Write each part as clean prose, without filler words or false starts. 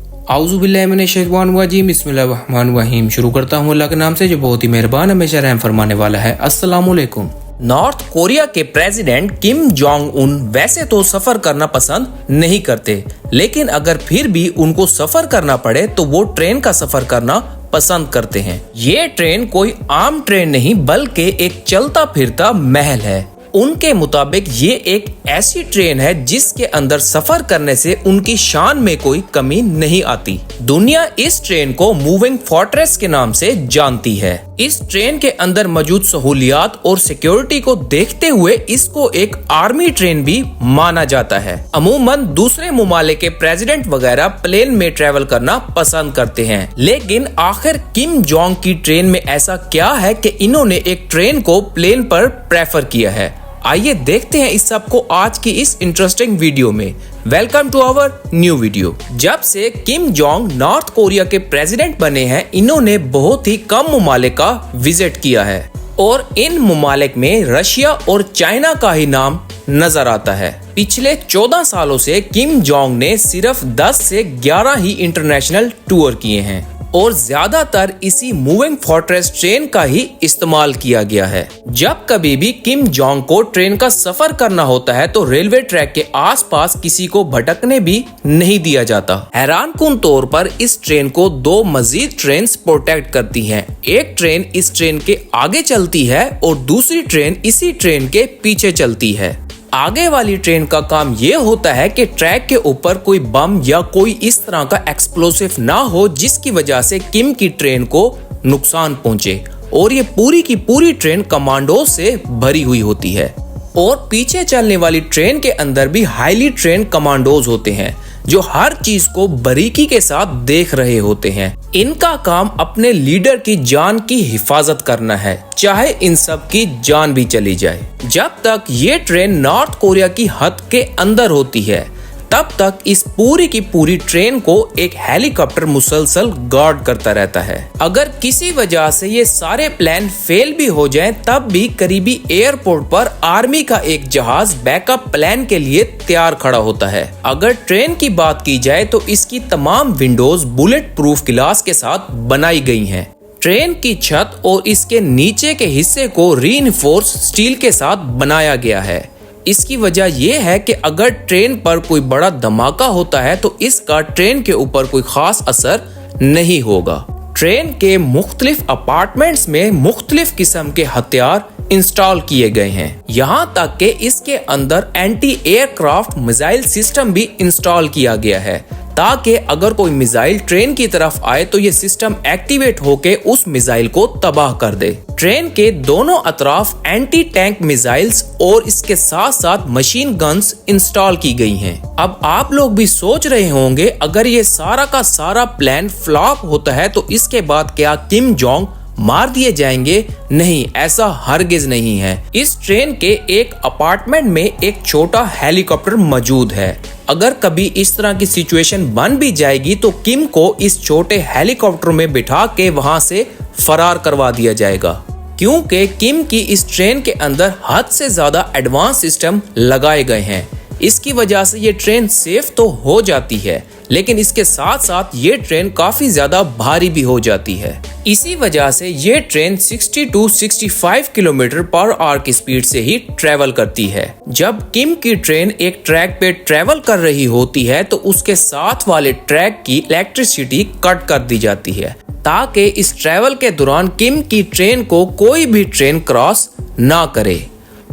आऊज़ुबिल्लाहिमिनश्शैतानिर्रजीम बिस्मिल्लाहिर्रहमानिर्रहीम। शुरू करता हूँ अल्लाह के नाम से जो बहुत ही मेहरबान हमेशा रहम फरमाने वाला है। अस्सलामु अलैकुम। नॉर्थ कोरिया के प्रेसिडेंट किम जोंग उन वैसे तो सफर करना पसंद नहीं करते, लेकिन अगर फिर भी उनको सफर करना पड़े तो वो ट्रेन का सफर करना पसंद करते हैं। ये ट्रेन कोई आम ट्रेन नहीं बल्कि एक चलता फिरता महल है। उनके मुताबिक ये एक ऐसी ट्रेन है जिसके अंदर सफर करने से उनकी शान में कोई कमी नहीं आती। दुनिया इस ट्रेन को मूविंग फोर्ट्रेस के नाम से जानती है। इस ट्रेन के अंदर मौजूद सहूलियात और सिक्योरिटी को देखते हुए इसको एक आर्मी ट्रेन भी माना जाता है। अमूमन दूसरे मुमालिक के प्रेसिडेंट वगैरह प्लेन में ट्रेवल करना पसंद करते हैं, लेकिन आखिर किम जोंग की ट्रेन में ऐसा क्या है कि इन्होंने एक ट्रेन को प्लेन पर प्रेफर किया है। आइए देखते हैं इस सब को आज की इस इंटरेस्टिंग वीडियो में। Welcome to our new video. जब से किम जोंग नॉर्थ कोरिया के प्रेसिडेंट बने हैं, इन्होंने बहुत ही कम मुमालिक का विजिट किया है और इन मुमालिक में रशिया और चाइना का ही नाम नजर आता है। पिछले 14 सालों से किम जोंग ने सिर्फ 10 से 11 ही इंटरनेशनल टूर किए हैं और ज्यादातर इसी मूविंग फोर्ट्रेस ट्रेन का ही इस्तेमाल किया गया है। जब कभी भी किम जोंग को ट्रेन का सफर करना होता है तो रेलवे ट्रैक के आसपास किसी को भटकने भी नहीं दिया जाता। हैरानकुन तौर पर इस ट्रेन को 2 मजीद ट्रेन प्रोटेक्ट करती हैं। एक ट्रेन इस ट्रेन के आगे चलती है और दूसरी ट्रेन इसी ट्रेन के पीछे चलती है। आगे वाली ट्रेन का काम ये होता है कि ट्रैक के ऊपर कोई बम या कोई इस तरह का एक्सप्लोसिव ना हो जिसकी वजह से किम की ट्रेन को नुकसान पहुंचे, और ये पूरी की पूरी ट्रेन कमांडो से भरी हुई होती है। और पीछे चलने वाली ट्रेन के अंदर भी हाईली ट्रेन कमांडोज होते हैं जो हर चीज को बारीकी के साथ देख रहे होते हैं। इनका काम अपने लीडर की जान की हिफाजत करना है, चाहे इन सब की जान भी चली जाए। जब तक ये ट्रेन नॉर्थ कोरिया की हद के अंदर होती है तब तक इस पूरी की पूरी ट्रेन को एक हेलीकॉप्टर मुसलसल गार्ड करता रहता है। अगर किसी वजह से ये सारे प्लान फेल भी हो जाएं, तब भी करीबी एयरपोर्ट पर आर्मी का एक जहाज बैकअप प्लान के लिए तैयार खड़ा होता है। अगर ट्रेन की बात की जाए तो इसकी तमाम विंडोज बुलेट प्रूफ गिलास के साथ बनाई गई हैं। ट्रेन की छत और इसके नीचे के हिस्से को रीइंफोर्स स्टील के साथ बनाया गया है। इसकी वजह यह है कि अगर ट्रेन पर कोई बड़ा धमाका होता है तो इसका ट्रेन के ऊपर कोई खास असर नहीं होगा। ट्रेन के मुख्तलिफ अपार्टमेंट्स में मुख्तलिफ किस्म के हथियार इंस्टॉल किए गए हैं। यहाँ तक कि इसके अंदर एंटी एयरक्राफ्ट मिसाइल सिस्टम भी इंस्टॉल किया गया है ताकि अगर कोई मिसाइल ट्रेन की तरफ आए तो ये सिस्टम एक्टिवेट होके उस मिसाइल को तबाह कर दे। ट्रेन के दोनों अतराफ एंटी टैंक मिसाइल्स और इसके साथ साथ मशीन गन्स इंस्टॉल की गई हैं। अब आप लोग भी सोच रहे होंगे, अगर ये सारा का सारा प्लान फ्लॉप होता है तो इसके बाद क्या किम जोंग मार दिए जाएंगे? नहीं, ऐसा हरगिज नहीं है। इस ट्रेन के एक अपार्टमेंट में एक छोटा हेलीकॉप्टर मौजूद है। अगर कभी इस तरह की सिचुएशन बन भी जाएगी तो किम को इस छोटे हेलीकॉप्टर में बिठा के वहां से फरार करवा दिया जाएगा, क्योंकि किम की इस ट्रेन के अंदर हद से ज्यादा एडवांस सिस्टम लगाए गए हैं। इसकी वजह से ये ट्रेन सेफ तो हो जाती है, लेकिन इसके साथ साथ ये ट्रेन काफी ज्यादा भारी भी हो जाती है। इसी वजह से ये train 60 to 65 kilometre per hour की स्पीड से ही ट्रेवल करती है। जब किम की ट्रेन एक ट्रैक पे ट्रेवल कर रही होती है तो उसके साथ वाले ट्रैक की इलेक्ट्रिसिटी कट कर दी जाती है ताकि इस ट्रेवल के दौरान किम की ट्रेन को कोई भी ट्रेन क्रॉस ना करे।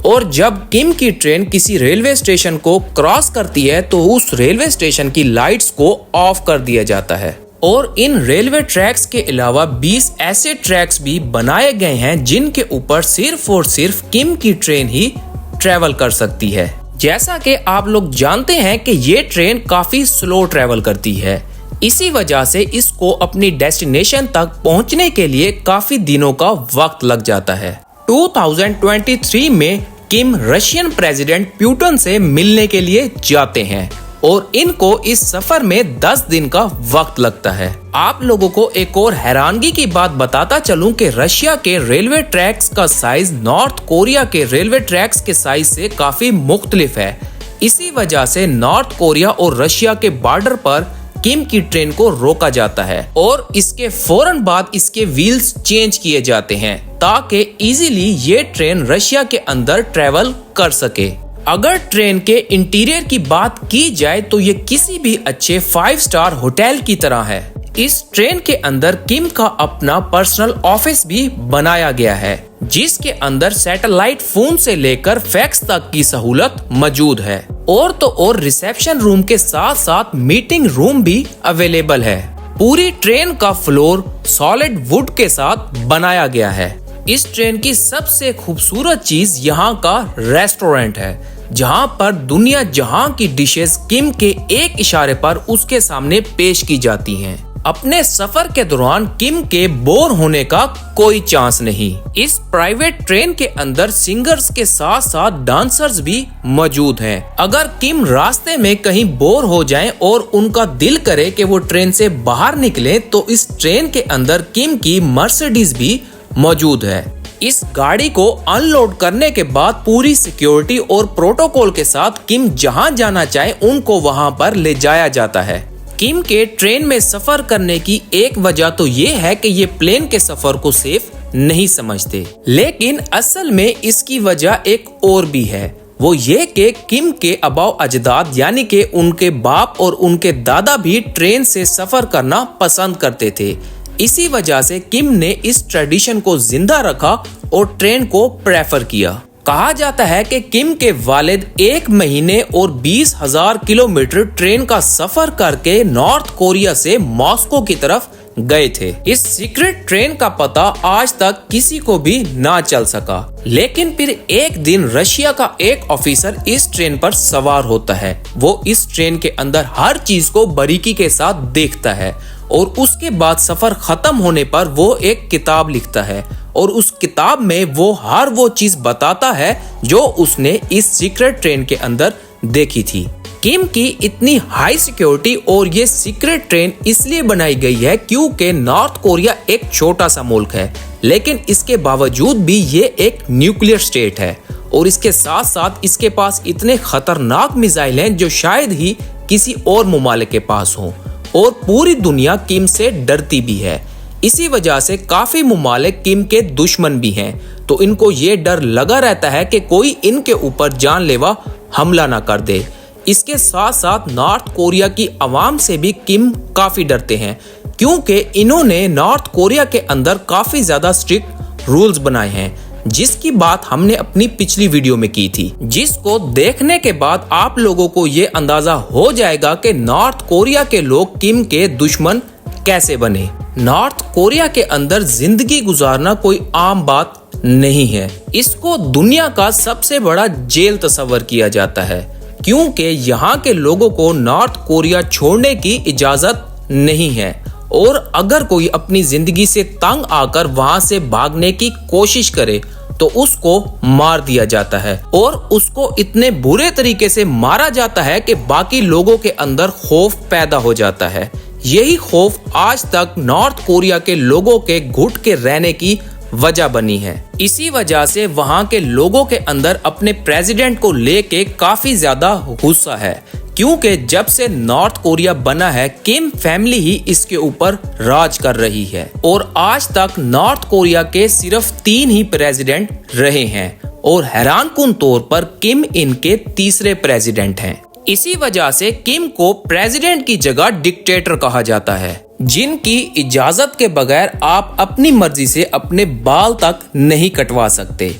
और जब किम की ट्रेन किसी रेलवे स्टेशन को क्रॉस करती है तो उस रेलवे स्टेशन की लाइट्स को ऑफ कर दिया जाता है। और इन रेलवे ट्रैक्स के अलावा 20 ऐसे ट्रैक्स भी बनाए गए हैं जिनके ऊपर सिर्फ और सिर्फ किम की ट्रेन ही ट्रेवल कर सकती है। जैसा कि आप लोग जानते हैं कि ये ट्रेन काफी स्लो ट्रेवल करती है, इसी वजह से इसको अपनी डेस्टिनेशन तक पहुंचने के लिए काफी दिनों का वक्त लग जाता है। 2023 में किम रशियन प्रेसिडेंट पुतिन से मिलने के लिए जाते हैं और इनको इस सफर में 10 दिन का वक्त लगता है। आप लोगों को एक और हैरानगी की बात बताता चलूं कि रशिया के रेलवे ट्रैक्स का साइज नॉर्थ कोरिया के रेलवे ट्रैक्स के साइज से काफी मुख्तलिफ है। इसी वजह से नॉर्थ कोरिया और रशिया के बॉर्डर पर किम की ट्रेन को रोका जाता है और इसके फौरन बाद इसके व्हील्स चेंज किए जाते हैं ताकि इजीली ये ट्रेन रशिया के अंदर ट्रेवल कर सके। अगर ट्रेन के इंटीरियर की बात की जाए तो ये किसी भी अच्छे 5 स्टार होटल की तरह है। इस ट्रेन के अंदर किम का अपना पर्सनल ऑफिस भी बनाया गया है जिसके अंदर सैटेलाइट फोन से लेकर फैक्स तक की सहूलत मौजूद है और तो और रिसेप्शन रूम के साथ साथ मीटिंग रूम भी अवेलेबल है। पूरी ट्रेन का फ्लोर सॉलिड वुड के साथ बनाया गया है। इस ट्रेन की सबसे खूबसूरत चीज यहाँ का रेस्टोरेंट है जहाँ पर दुनिया जहाँ की डिशेस किम के एक इशारे पर उसके सामने पेश की जाती हैं। अपने सफर के दौरान किम के बोर होने का कोई चांस नहीं। इस प्राइवेट ट्रेन के अंदर सिंगर्स के साथ साथ डांसर्स भी मौजूद हैं। अगर किम रास्ते में कहीं बोर हो जाएं और उनका दिल करे कि वो ट्रेन से बाहर निकले तो इस ट्रेन के अंदर किम की मर्सिडीज भी मौजूद है। इस गाड़ी को अनलोड करने के बाद पूरी सिक्योरिटी और प्रोटोकॉल के साथ किम जहां जाना चाहे उनको वहां पर ले जाया जाता है। किम के ट्रेन में सफर करने की एक वजह तो ये है कि ये प्लेन के सफर को सेफ नहीं समझते, लेकिन असल में इसकी वजह एक और भी है। वो ये कि किम के अबाव अजदाद यानी कि उनके बाप और उनके दादा भी ट्रेन से सफर करना पसंद करते थे। इसी वजह से किम ने इस ट्रेडिशन को जिंदा रखा और ट्रेन को प्रेफर किया। कहा जाता है कि किम के वालिद 1 महीने और 20,000 किलोमीटर ट्रेन का सफर करके नॉर्थ कोरिया से मॉस्को की तरफ गए थे। इस सीक्रेट ट्रेन का पता आज तक किसी को भी ना चल सका, लेकिन फिर एक दिन रशिया का एक ऑफिसर इस ट्रेन पर सवार होता है। वो इस ट्रेन के अंदर हर चीज को बारीकी के साथ देखता है और उसके बाद सफर खत्म होने पर वो एक किताब लिखता है और उस किताब में वो हर वो चीज बताता है जो उसने इस सीक्रेट ट्रेन के अंदर देखी थी। किम की इतनी हाई सिक्योरिटी और ये सीक्रेट ट्रेन इसलिए बनाई गई है क्योंकि नॉर्थ कोरिया एक छोटा सा मुल्क है, लेकिन इसके बावजूद भी ये एक न्यूक्लियर स्टेट है और इसके साथ साथ इसके पास इतने खतरनाक मिसाइल हैं जो शायद ही किसी और मुमालिक के पास हों और पूरी दुनिया किम से डरती भी है। इसी वजह से काफी मुमालिक किम के दुश्मन भी हैं, तो इनको ये डर लगा रहता है कि कोई इनके ऊपर जानलेवा हमला ना कर दे। इसके साथ साथ नॉर्थ कोरिया की आवाम से भी किम काफी डरते हैं क्योंकि इन्होंने नॉर्थ कोरिया के अंदर काफी ज्यादा स्ट्रिक्ट रूल्स बनाए हैं, जिसकी बात हमने अपनी पिछली वीडियो में की थी, जिसको देखने के बाद आप लोगों को ये अंदाजा हो जाएगा कि नॉर्थ कोरिया के लोग किम के दुश्मन कैसे बने। नॉर्थ कोरिया के अंदर जिंदगी गुजारना कोई आम बात नहीं है। इसको दुनिया का सबसे बड़ा जेल तस्वर किया जाता है क्योंकि यहाँ के लोगों को नॉर्थ कोरिया छोड़ने की इजाजत नहीं है और अगर कोई अपनी जिंदगी से तंग आकर वहां से भागने की कोशिश करे तो उसको मार दिया जाता है और उसको इतने बुरे तरीके से मारा जाता है कि बाकी लोगों के अंदर खौफ पैदा हो जाता है। यही खौफ आज तक नॉर्थ कोरिया के लोगों के घुट के रहने की वजह बनी है। इसी वजह से वहां के लोगों के अंदर अपने प्रेसिडेंट को लेके काफी ज्यादा गुस्सा है क्योंकि जब से नॉर्थ कोरिया बना है किम फैमिली ही इसके ऊपर राज कर रही है और आज तक नॉर्थ कोरिया के सिर्फ 3 ही प्रेसिडेंट रहे हैं और हैरानकुन तौर पर किम इनके तीसरे प्रेसिडेंट हैं। इसी वजह से किम को प्रेसिडेंट की जगह डिक्टेटर कहा जाता है, जिनकी इजाजत के बगैर आप अपनी मर्जी से अपने बाल तक नहीं कटवा सकते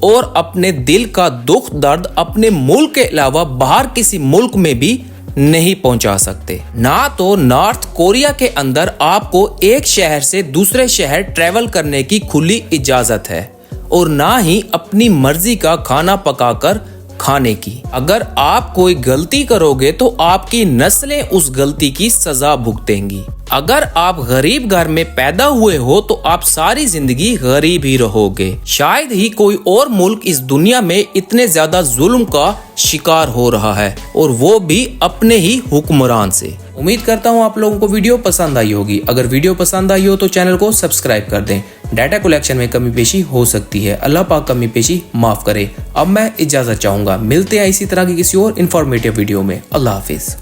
और अपने दिल का दुख दर्द अपने मुल्क के अलावा बाहर किसी मुल्क में भी नहीं पहुंचा सकते। ना तो नॉर्थ कोरिया के अंदर आपको एक शहर से दूसरे शहर ट्रेवल करने की खुली इजाजत है और ना ही अपनी मर्जी का खाना पकाकर खाने की। अगर आप कोई गलती करोगे तो आपकी नस्लें उस गलती की सजा भुगतेंगी। अगर आप गरीब घर में पैदा हुए हो तो आप सारी जिंदगी गरीब ही रहोगे। शायद ही कोई और मुल्क इस दुनिया में इतने ज्यादा जुल्म का शिकार हो रहा है और वो भी अपने ही हुक्मरान से। उम्मीद करता हूँ आप लोगों को वीडियो पसंद आई होगी। अगर वीडियो पसंद आई हो तो चैनल को सब्सक्राइब कर दें। डाटा कलेक्शन में कमी पेशी हो सकती है, अल्लाह पाक कमी पेशी माफ करे। अब मैं इजाजत चाहूंगा, मिलते हैं इसी तरह की किसी और इन्फॉर्मेटिव वीडियो में। अल्लाह हाफिज।